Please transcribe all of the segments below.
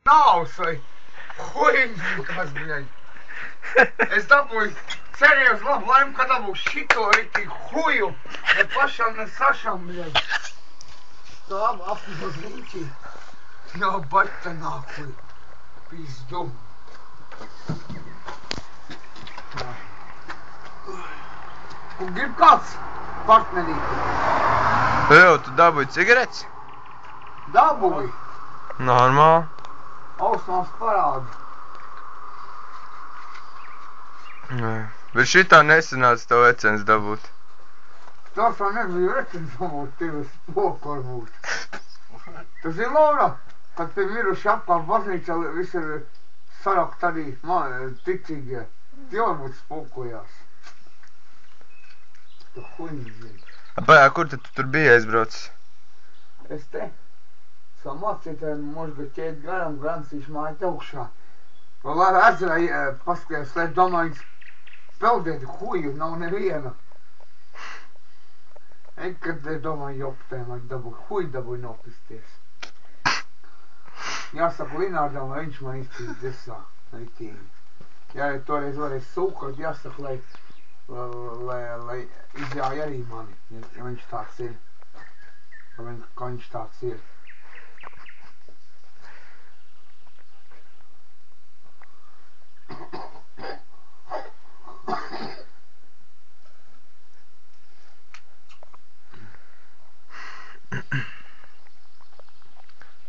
Nāvs vai huiņkas, bļaļ. Es dabūju cerējos labu laimu, ka dabūju šito ritīgu huju, ne pašam, ne sašam, bļaļ. Tā apmaz rīķī. Jā, baļta nākuj. Pizdu. Un grib kāds partnerīti? Jau, tu dabūji cigaretes? Dabūji. Normāli. Ausmās parādi. Bet šitā nesanāca tev vecens dabūt. Tas vēl nebija vecens dabūt, tev spoku varbūt. Tu zini, Laura, kad pie miruši apkārt baznīcā visi ir sarakt arī ticīgie. Tie varbūt spokojās. Tu huņi zini. Apējā, kur tu tur biji aizbraucis? Es te. Savu mācītājiem možda ķēt garam, grancīšu māju te augšā. Vēl ar ezerā paskatījos, lai domāju, peldēti huju nav neviena. Kad domāju, joptēm, lai huju dabūju nopisties. Jāsaka Linārdam, lai viņš man izcīs desā. Jā, ja toreiz varēs sūkot, jāsaka, lai izjāja arī mani, ja viņš tāds ir. Ka viņš tāds ir.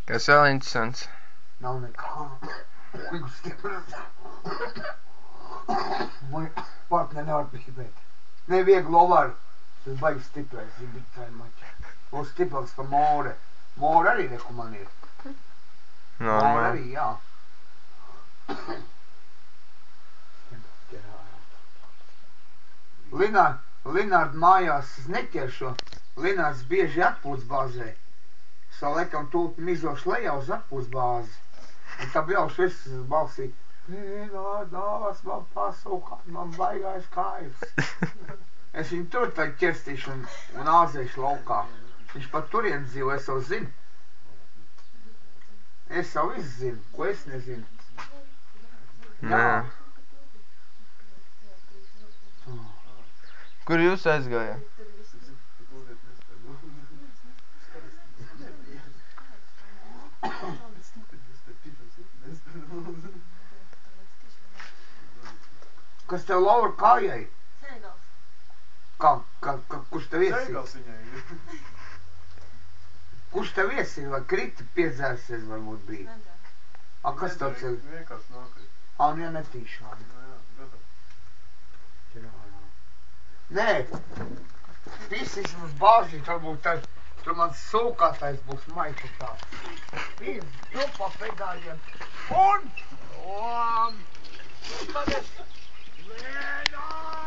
Kas vēl interesants? Nav nekā. Viņu stipras. Mani partneri nevar pīpēt. Nevieglo var. Tas baigi stiprais, ir bitrai maķi. Un stiprs pa More. More arī neku man ir. Normāli. More arī, jā. Linārd mājās es neķeršu. Linārds bieži atpūst bāzē. Sa laikam tūt mizoši lejā uz atpūst bāzi. Un tā bļauši viss balsī. Linārd nāvas man pasūkāt, man baigais kājas. Es viņu tur tā ķerstīšu un āzēšu laukā. Viņš pat turien dzīvo, es jau zinu. Es jau visu zinu, ko es nezinu. Jā. Kur jūs aizgājāt? Kas tev, Laura, kājai? Senegals. Kurš tev iesīja? Senegals viņai ir. Kurš tev iesīja? Vai kriti piedzērsies varbūt bija? Kas tev ceļ? Vienkārši nākrit. Ja netīšām. Jā, gatav. Nē, visīs mums bāzīt, varbūt tad, tur man sūkātais būs maika tāds. Pīdz, pa pedāļiem. Un! Tad es... Lēnā!